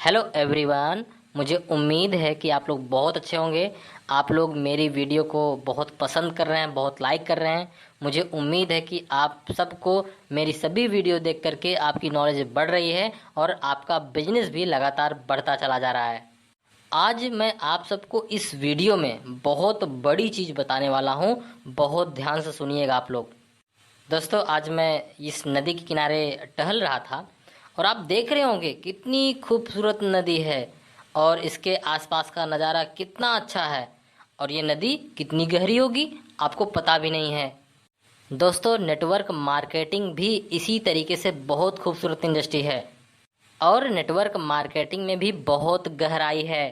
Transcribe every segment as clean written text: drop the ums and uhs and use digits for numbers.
Hello everyone. मुझे उम्मीद है कि आप लोग बहुत अच्छे होंगे। आप लोग मेरी वीडियो को बहुत पसंद कर रहे हैं, बहुत लाइक कर रहे हैं। मुझे उम्मीद है कि आप सबको मेरी सभी वीडियो देख करके आपकी नॉलेज बढ़ रही है और आपका बिजनेस भी लगातार बढ़ता चला जा रहा है। आज मैं आप सबको इस वीडियो में बहुत बड़ी चीज़ बताने वाला हूँ। बहुत ध्यान से सुनिएगा आप लोग। दोस्तों, आज मैं इस नदी के किनारे टहल रहा था और आप देख रहे होंगे कितनी खूबसूरत नदी है और इसके आसपास का नज़ारा कितना अच्छा है। और ये नदी कितनी गहरी होगी आपको पता भी नहीं है। दोस्तों, नेटवर्क मार्केटिंग भी इसी तरीके से बहुत खूबसूरत इंडस्ट्री है और नेटवर्क मार्केटिंग में भी बहुत गहराई है।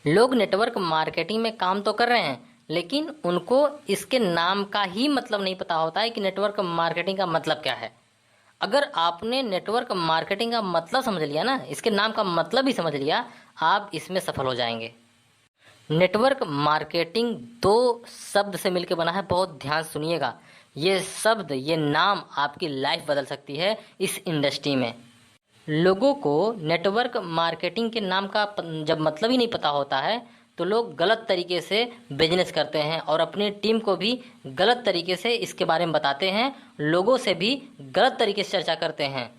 लोग नेटवर्क मार्केटिंग में काम तो कर रहे हैं, लेकिन उनको इसके नाम का ही मतलब नहीं पता होता है कि नेटवर्क मार्केटिंग का मतलब क्या है। अगर आपने नेटवर्क मार्केटिंग का मतलब समझ लिया ना, इसके नाम का मतलब ही समझ लिया, आप इसमें सफल हो जाएंगे। नेटवर्क मार्केटिंग दो शब्द से मिलकर बना है। बहुत ध्यान सुनिएगा। ये शब्द, ये नाम आपकी लाइफ बदल सकती है इस इंडस्ट्री में। लोगों को नेटवर्क मार्केटिंग के नाम का जब मतलब ही नहीं पता होता है तो लोग गलत तरीके से बिजनेस करते हैं और अपनी टीम को भी गलत तरीके से इसके बारे में बताते हैं, लोगों से भी गलत तरीके से चर्चा करते हैं।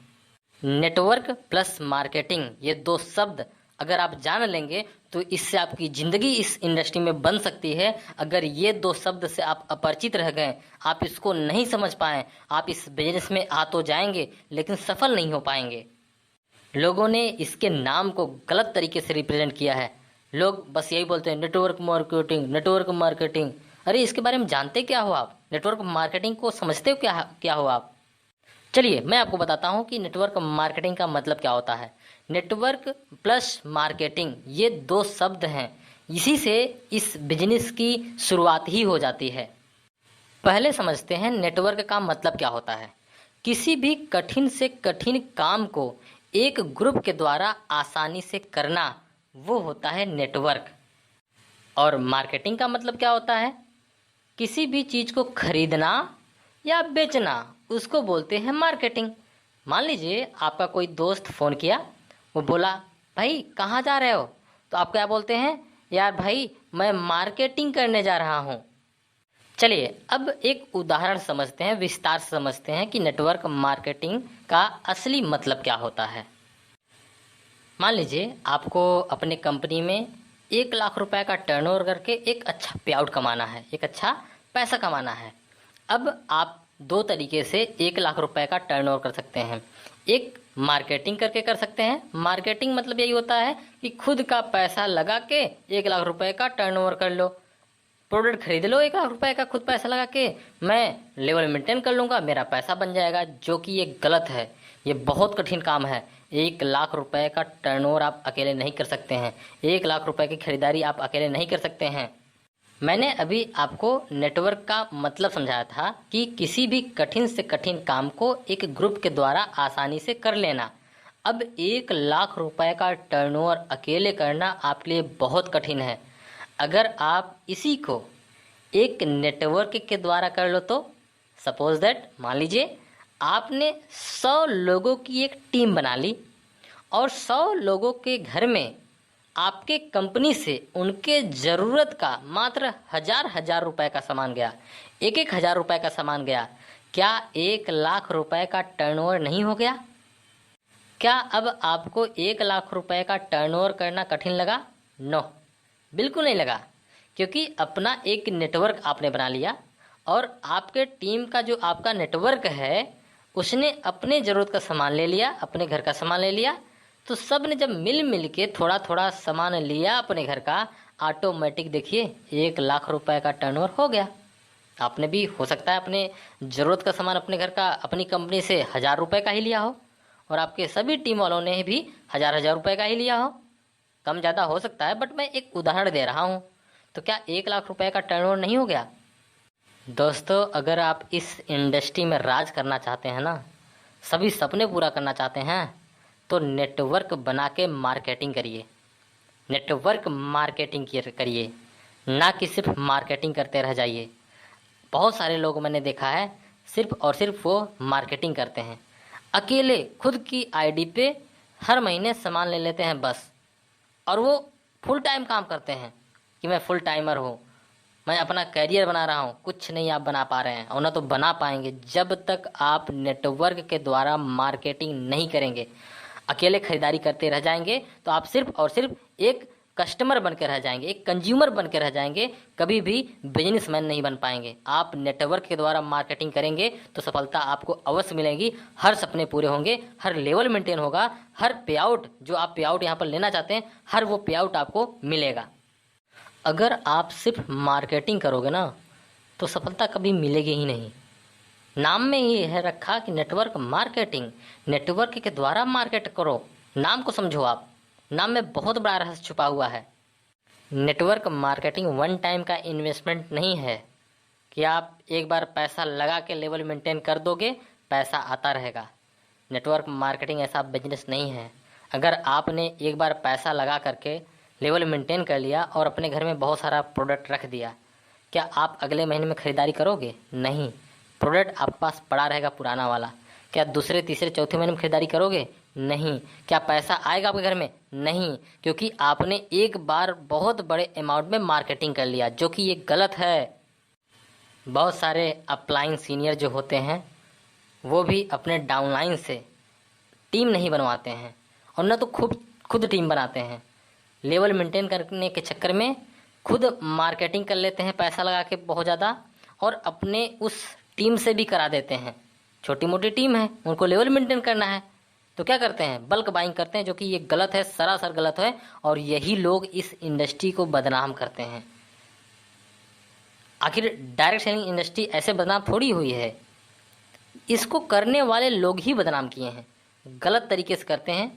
नेटवर्क प्लस मार्केटिंग, ये दो शब्द अगर आप जान लेंगे तो इससे आपकी ज़िंदगी इस इंडस्ट्री में बन सकती है। अगर ये दो शब्द से आप अपरिचित रह गए, आप इसको नहीं समझ पाएँ, आप इस बिजनेस में आ तो जाएंगे लेकिन सफल नहीं हो पाएंगे। लोगों ने इसके नाम को गलत तरीके से रिप्रेजेंट किया है। लोग बस यही बोलते हैं, नेटवर्क मार्केटिंग, नेटवर्क मार्केटिंग। अरे, इसके बारे में जानते क्या हो आप? नेटवर्क मार्केटिंग को समझते हो क्या हो आप? चलिए मैं आपको बताता हूँ कि नेटवर्क मार्केटिंग का मतलब क्या होता है। नेटवर्क प्लस मार्केटिंग, ये दो शब्द हैं, इसी से इस बिजनेस की शुरुआत ही हो जाती है। पहले समझते हैं नेटवर्क का मतलब क्या होता है। किसी भी कठिन से कठिन काम को एक ग्रुप के द्वारा आसानी से करना, वो होता है नेटवर्क। और मार्केटिंग का मतलब क्या होता है? किसी भी चीज़ को खरीदना या बेचना, उसको बोलते हैं मार्केटिंग। मान लीजिए आपका कोई दोस्त फ़ोन किया, वो बोला, भाई कहाँ जा रहे हो? तो आप क्या बोलते हैं? यार भाई, मैं मार्केटिंग करने जा रहा हूँ। चलिए अब एक उदाहरण समझते हैं, विस्तार से समझते हैं कि नेटवर्क मार्केटिंग का असली मतलब क्या होता है। मान लीजिए आपको अपने कंपनी में 1 लाख रुपए का टर्नओवर करके एक अच्छा पे आउट कमाना है, एक अच्छा पैसा कमाना है। अब आप दो तरीके से 1 लाख रुपए का टर्नओवर कर सकते हैं। एक मार्केटिंग करके कर सकते हैं। मार्केटिंग मतलब यही होता है कि खुद का पैसा लगा के 1 लाख रुपए का टर्नओवर कर लो, प्रोडक्ट खरीद लो 1 लाख रुपए का, खुद पैसा लगा के मैं लेवल मेंटेन कर लूँगा, मेरा पैसा बन जाएगा। जो कि ये गलत है, ये बहुत कठिन काम है। 1 लाख रुपए का टर्नओवर आप अकेले नहीं कर सकते हैं। 1 लाख रुपए की खरीदारी आप अकेले नहीं कर सकते हैं। मैंने अभी आपको नेटवर्क का मतलब समझाया था कि किसी भी कठिन से कठिन काम को एक ग्रुप के द्वारा आसानी से कर लेना। अब 1 लाख रुपए का टर्नओवर अकेले करना आपके लिए बहुत कठिन है। अगर आप इसी को एक नेटवर्क के द्वारा कर लो तो सपोज दैट, मान लीजिए आपने 100 लोगों की एक टीम बना ली और 100 लोगों के घर में आपके कंपनी से उनके ज़रूरत का मात्र हजार रुपए का सामान गया, एक हजार रुपए का सामान गया। क्या 1 लाख रुपए का टर्नओवर नहीं हो गया? क्या अब आपको 1 लाख रुपए का टर्नओवर करना कठिन लगा? नो, बिल्कुल नहीं लगा, क्योंकि अपना एक नेटवर्क आपने बना लिया और आपके टीम का जो आपका नेटवर्क है उसने अपने ज़रूरत का सामान ले लिया, अपने घर का सामान ले लिया। तो सब ने जब मिल के थोड़ा थोड़ा सामान लिया अपने घर का, ऑटोमेटिक देखिए 1 लाख रुपए का टर्नओवर हो गया। आपने भी हो सकता है अपने ज़रूरत का सामान अपने घर का अपनी कंपनी से 1000 रुपए का ही लिया हो और आपके सभी टीम वालों ने भी हजार रुपए का ही लिया हो। कम ज़्यादा हो सकता है, बट मैं एक उदाहरण दे रहा हूँ। तो क्या 1 लाख रुपए का टर्नओवर नहीं हो गया? दोस्तों, अगर आप इस इंडस्ट्री में राज करना चाहते हैं ना, सभी सपने पूरा करना चाहते हैं, तो नेटवर्क बना के मार्केटिंग करिए। नेटवर्क मार्केटिंग करिए, ना कि सिर्फ मार्केटिंग करते रह जाइए। बहुत सारे लोग मैंने देखा है सिर्फ और सिर्फ वो मार्केटिंग करते हैं। अकेले खुद की आईडी पे हर महीने सामान ले लेते हैं बस, और वो फुल टाइम काम करते हैं कि मैं फुल टाइमर हूँ, मैं अपना करियर बना रहा हूँ। कुछ नहीं आप बना पा रहे हैं, और ना तो बना पाएंगे जब तक आप नेटवर्क के द्वारा मार्केटिंग नहीं करेंगे। अकेले खरीदारी करते रह जाएंगे तो आप सिर्फ और सिर्फ एक कस्टमर बन के रह जाएंगे, एक कंज्यूमर बन के रह जाएंगे, कभी भी बिजनेसमैन नहीं बन पाएंगे। आप नेटवर्क के द्वारा मार्केटिंग करेंगे तो सफलता आपको अवश्य मिलेगी, हर सपने पूरे होंगे, हर लेवल मेंटेन होगा, हर पे आउट जो आप पे आउट यहाँ पर लेना चाहते हैं, हर वो पे आउट आपको मिलेगा। अगर आप सिर्फ मार्केटिंग करोगे ना तो सफलता कभी मिलेगी ही नहीं। नाम में ही है रखा कि नेटवर्क मार्केटिंग, नेटवर्क के द्वारा मार्केट करो। नाम को समझो आप, नाम में बहुत बड़ा रहस्य छुपा हुआ है। नेटवर्क मार्केटिंग वन टाइम का इन्वेस्टमेंट नहीं है कि आप एक बार पैसा लगा के लेवल मेंटेन कर दोगे, पैसा आता रहेगा। नेटवर्क मार्केटिंग ऐसा बिजनेस नहीं है। अगर आपने एक बार पैसा लगा करके लेवल मेंटेन कर लिया और अपने घर में बहुत सारा प्रोडक्ट रख दिया, क्या आप अगले महीने में ख़रीदारी करोगे? नहीं, प्रोडक्ट आपके पास पड़ा रहेगा पुराना वाला। क्या दूसरे तीसरे चौथे महीने में खरीदारी करोगे? नहीं। क्या पैसा आएगा आपके घर में? नहीं, क्योंकि आपने एक बार बहुत बड़े अमाउंट में मार्केटिंग कर लिया, जो कि ये गलत है। बहुत सारे अपलाइन सीनियर जो होते हैं वो भी अपने डाउनलाइन से टीम नहीं बनवाते हैं, और न तो खुद टीम बनाते हैं। लेवल मेंटेन करने के चक्कर में खुद मार्केटिंग कर लेते हैं पैसा लगा के बहुत ज़्यादा, और अपने उस टीम से भी करा देते हैं। छोटी मोटी टीम है, उनको लेवल मेंटेन करना है तो क्या करते हैं? बल्क बाइंग करते हैं, जो कि ये गलत है, सरासर गलत है। और यही लोग इस इंडस्ट्री को बदनाम करते हैं। आखिर डायरेक्ट सेलिंग इंडस्ट्री ऐसे बदनाम थोड़ी हुई है, इसको करने वाले लोग ही बदनाम किए हैं, गलत तरीके से करते हैं।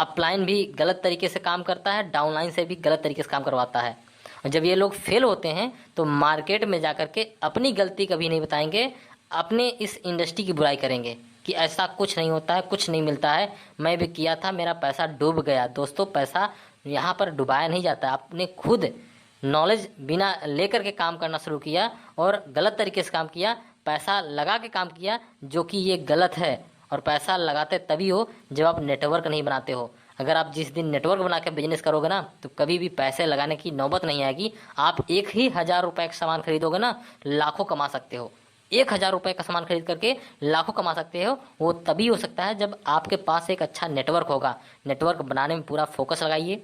अपलाइन भी गलत तरीके से काम करता है, डाउनलाइन से भी गलत तरीके से काम करवाता है। और जब ये लोग फेल होते हैं तो मार्केट में जाकर के अपनी गलती कभी नहीं बताएंगे, अपने इस इंडस्ट्री की बुराई करेंगे कि ऐसा कुछ नहीं होता है, कुछ नहीं मिलता है, मैं भी किया था, मेरा पैसा डूब गया। दोस्तों, पैसा यहाँ पर डुबाया नहीं जाता। आपने खुद नॉलेज बिना लेकर के काम करना शुरू किया और गलत तरीके से काम किया, पैसा लगा के काम किया, जो कि ये गलत है। और पैसा लगाते तभी हो जब आप नेटवर्क नहीं बनाते हो। अगर आप जिस दिन नेटवर्क बना के बिजनेस करोगे ना, तो कभी भी पैसे लगाने की नौबत नहीं आएगी। आप 1,000 रुपये का सामान खरीदोगे ना, लाखों कमा सकते हो। 1,000 रुपये का सामान खरीद करके लाखों कमा सकते हो। वो तभी हो सकता है जब आपके पास एक अच्छा नेटवर्क होगा। नेटवर्क बनाने में पूरा फोकस लगाइए,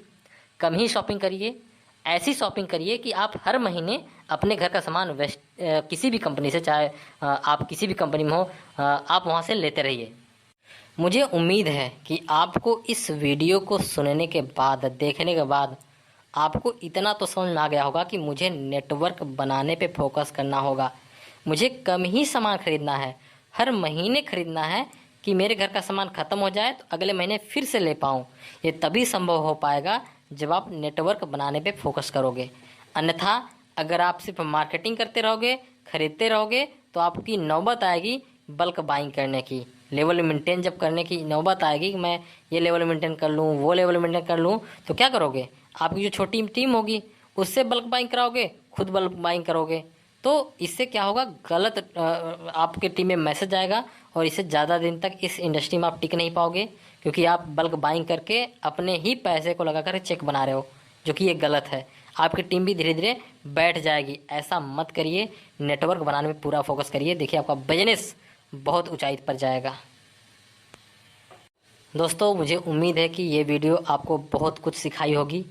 कम ही शॉपिंग करिए, ऐसी शॉपिंग करिए कि आप हर महीने अपने घर का सामान किसी भी कंपनी से, चाहे आप किसी भी कंपनी में हो, आप वहाँ से लेते रहिए। मुझे उम्मीद है कि आपको इस वीडियो को सुनने के बाद, देखने के बाद आपको इतना तो समझ में आ गया होगा कि मुझे नेटवर्क बनाने पे फोकस करना होगा। मुझे कम ही सामान खरीदना है, हर महीने खरीदना है कि मेरे घर का सामान ख़त्म हो जाए तो अगले महीने फिर से ले पाऊँ। ये तभी संभव हो पाएगा जब आप नेटवर्क बनाने पे फोकस करोगे। अन्यथा अगर आप सिर्फ मार्केटिंग करते रहोगे, खरीदते रहोगे, तो आपकी नौबत आएगी बल्क बाइंग करने की। लेवल मेंटेन जब करने की नौबत आएगी कि मैं ये लेवल मेंटेन कर लूँ, वो लेवल मेंटेन कर लूँ, तो क्या करोगे? आपकी जो छोटी टीम होगी उससे बल्क बाइंग कराओगे, खुद बल्क बाइंग करोगे, तो इससे क्या होगा? गलत आपके टीम में मैसेज आएगा, और इससे ज़्यादा दिन तक इस इंडस्ट्री में आप टिक नहीं पाओगे, क्योंकि आप बल्क बाइंग करके अपने ही पैसे को लगाकर चेक बना रहे हो, जो कि ये गलत है। आपकी टीम भी धीरे धीरे बैठ जाएगी। ऐसा मत करिए, नेटवर्क बनाने में पूरा फोकस करिए, देखिए आपका बिजनेस बहुत ऊंचाई पर जाएगा। दोस्तों, मुझे उम्मीद है कि ये वीडियो आपको बहुत कुछ सिखाई होगी।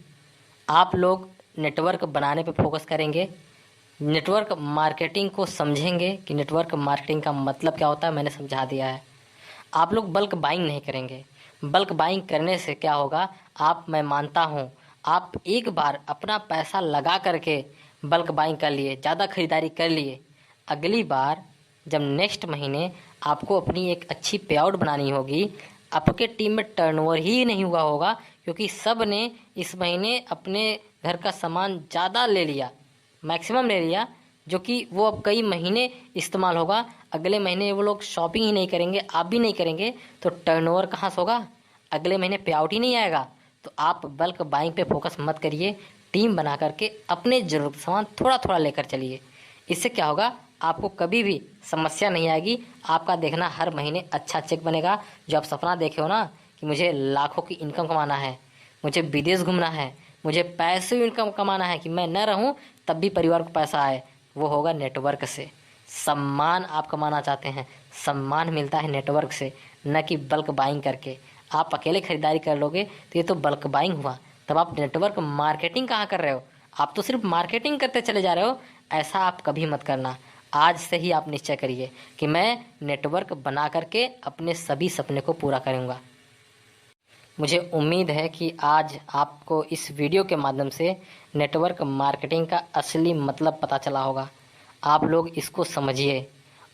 आप लोग नेटवर्क बनाने पे फोकस करेंगे, नेटवर्क मार्केटिंग को समझेंगे कि नेटवर्क मार्केटिंग का मतलब क्या होता है, मैंने समझा दिया है। आप लोग बल्क बाइंग नहीं करेंगे। बल्क बाइंग करने से क्या होगा? मैं मानता हूँ, आप एक बार अपना पैसा लगा करके बल्क बाइंग कर लिए, ज़्यादा खरीदारी कर लिए, अगली बार जब नेक्स्ट महीने आपको अपनी एक अच्छी पे आउट बनानी होगी, आपके टीम में टर्नओवर ही नहीं हुआ होगा, क्योंकि सब ने इस महीने अपने घर का सामान ज़्यादा ले लिया, मैक्सिमम ले लिया, जो कि वो अब कई महीने इस्तेमाल होगा। अगले महीने वो लोग शॉपिंग ही नहीं करेंगे, आप भी नहीं करेंगे, तो टर्नओवर कहाँ से होगा? अगले महीने पे आउट ही नहीं आएगा। तो आप बल्क बाइंग पे फोकस मत करिए, टीम बना करके अपने ज़रूरत सामान थोड़ा थोड़ा लेकर चलिए। इससे क्या होगा? आपको कभी भी समस्या नहीं आएगी। आपका देखना हर महीने अच्छा चेक बनेगा। जो आप सपना देखे हो ना कि मुझे लाखों की इनकम कमाना है, मुझे विदेश घूमना है, मुझे पैसे इनकम कमाना है कि मैं न रहूं तब भी परिवार को पैसा आए, वो होगा नेटवर्क से। सम्मान आप कमाना चाहते हैं, सम्मान मिलता है नेटवर्क से, न कि बल्क बाइंग करके। आप अकेले खरीदारी कर लोगे तो ये तो बल्क बाइंग हुआ, तब आप नेटवर्क मार्केटिंग कहाँ कर रहे हो? आप तो सिर्फ मार्केटिंग करते चले जा रहे हो। ऐसा आप कभी मत करना। आज से ही आप निश्चय करिए कि मैं नेटवर्क बना करके अपने सभी सपने को पूरा करूँगा। मुझे उम्मीद है कि आज आपको इस वीडियो के माध्यम से नेटवर्क मार्केटिंग का असली मतलब पता चला होगा। आप लोग इसको समझिए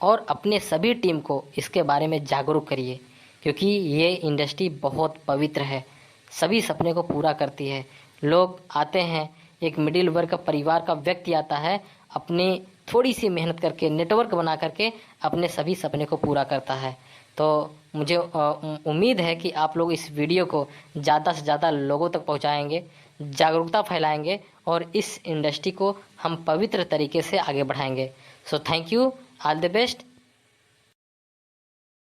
और अपने सभी टीम को इसके बारे में जागरूक करिए, क्योंकि ये इंडस्ट्री बहुत पवित्र है, सभी सपने को पूरा करती है। लोग आते हैं, एक मिडिल वर्ग का परिवार का व्यक्ति आता है, अपनी थोड़ी सी मेहनत करके नेटवर्क बना करके अपने सभी सपने को पूरा करता है। तो मुझे उम्मीद है कि आप लोग इस वीडियो को ज़्यादा से ज़्यादा लोगों तक पहुंचाएंगे, जागरूकता फैलाएंगे और इस इंडस्ट्री को हम पवित्र तरीके से आगे बढ़ाएंगे। So thank you, all the best.